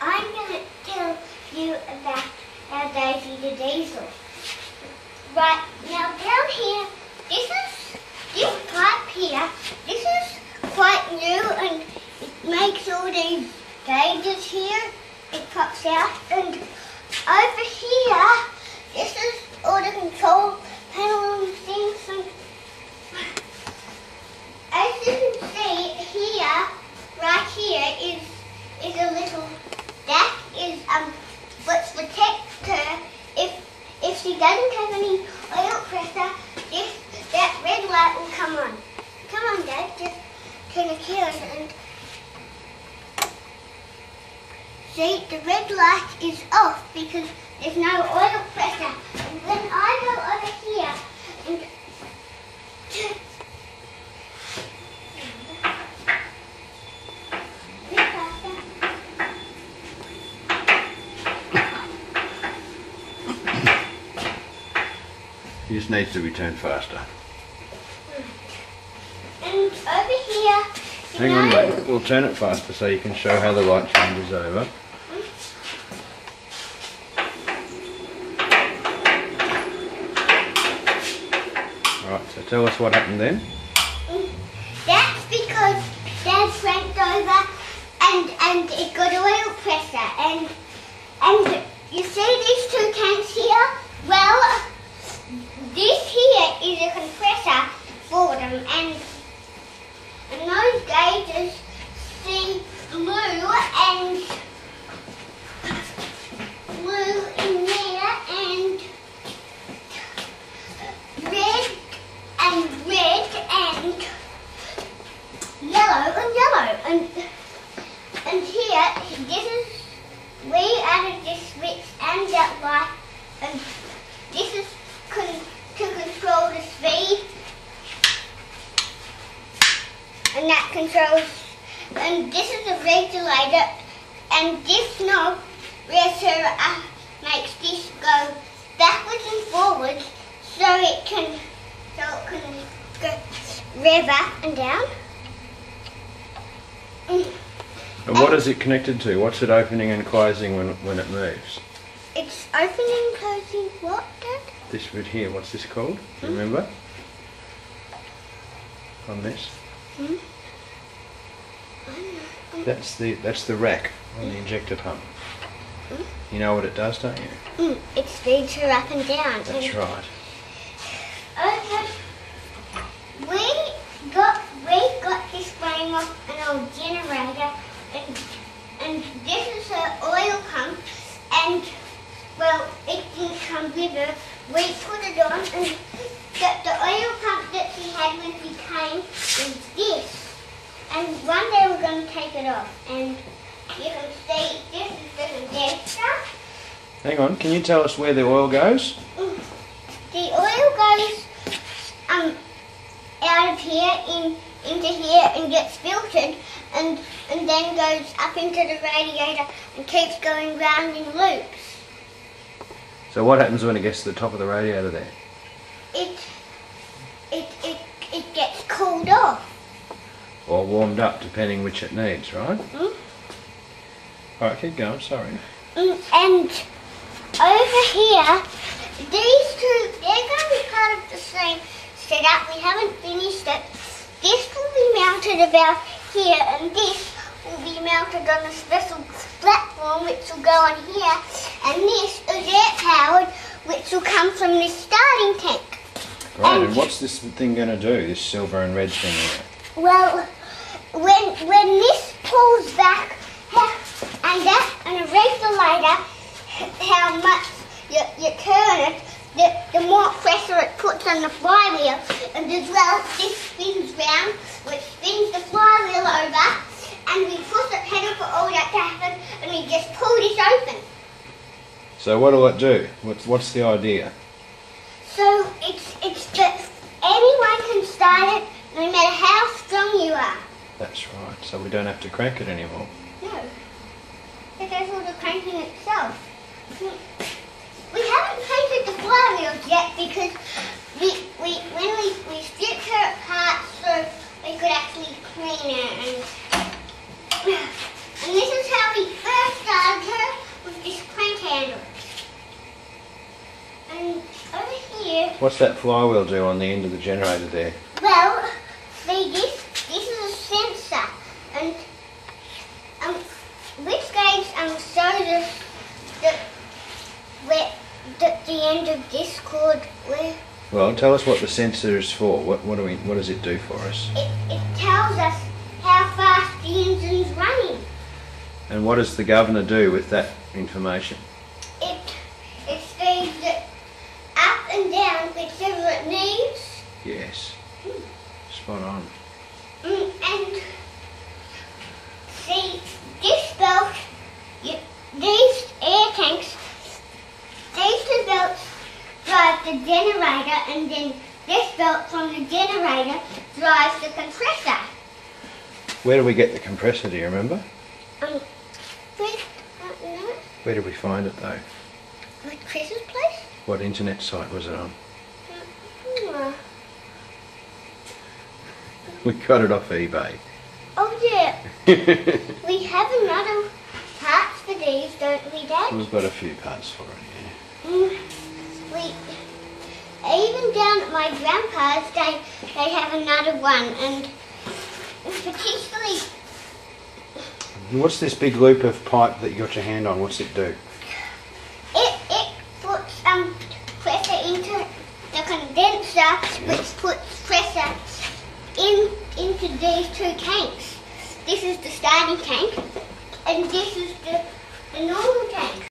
I'm going to tell you about our Daisy the Diesel. Right, now down here, this pipe here, this is quite new and it makes all these gauges here. It pops out, and over here, this is all the control panel and things. And as you can see here, right here is a little, that is what's protect her if she doesn't have any oil pressure. That red light will come on. Come on, Dad, just turn the key on and see, the red light is off because there's no oil pressure. And when I go over here and It just needs to be turned faster. And over here, Hang on, mate. We'll turn it faster so you can show how the light changes over. Alright, so tell us what happened then. That's because Dad cranked over and it got oil pressure. And you see these two tanks here? Well, this here is a compressor for them, and those gauges see blue in there and red and yellow. And here, we added this switch and that light, and this is to control the speed, and that controls, and this is a regulator, and this knob makes this go backwards and forwards so it can go rev up and down. And what is it connected to? What's it opening and closing when it moves? It's opening and closing what, Dad? This bit here, what's this called? Do you remember? On this? That's the rack on the injector pump. You know what it does, don't you? It speeds her up and down. That's right. Okay. We got this frame off an old generator, and this is her oil pump, and well, it didn't come with her. We put it on, and the oil pump that she had when she came is this. And one day we're going to take it off, and you can see this is the condenser. Hang on, can you tell us where the oil goes? The oil goes out of here into here and gets filtered, and then goes up into the radiator and keeps going round in loops. So what happens when it gets to the top of the radiator there? It gets cooled off. Or warmed up, depending which it needs, right? Alright, keep going, sorry. And over here, these two, they're going to be part of the same setup. We haven't finished it. This will be mounted about here, and this will be mounted on a special platform which will go on here, and this is air powered, which will come from this starting tank. Right, and what's this thing going to do, this silver and red thing here? Well, when this pulls back, and a regulator, how much you turn it, the more pressure it puts on the flywheel, and as well, this spins round, which spins the flywheel over, and we push the pedal for all that to happen, and we just pull this open. So what will it do? What's the idea? So it's that anyone can start it, no matter how strong you are. That's right, so we don't have to crank it anymore. No, it does all the cranking itself. We haven't painted the flywheels yet because when we stripped her apart so we could actually clean it, and this is how we first started What's that flywheel do on the end of the generator there? Well, see, this is a sensor, and which goes so the end of this cord where Well, tell us what the sensor is for. What does it do for us? it tells us how fast the engine's running. And what does the governor do with that information? It speeds it up and down whichever it needs. Yes. Spot on. And see, this belt, these air tanks, these two belts drive the generator, and then this belt from the generator drives the compressor. Where do we get the compressor, do you remember? No, Where did we find it though? like Chris's place? What internet site was it on? We got it off eBay. Oh yeah, we have another parts for these, don't we, Dad? We've got a few parts for it, yeah. Even down at my grandpa's, they have another one, and particularly And what's this big loop of pipe that you got your hand on? What's it do? it puts pressure into the condenser, which puts pressure into these two tanks. This is the starting tank, and this is the normal tank.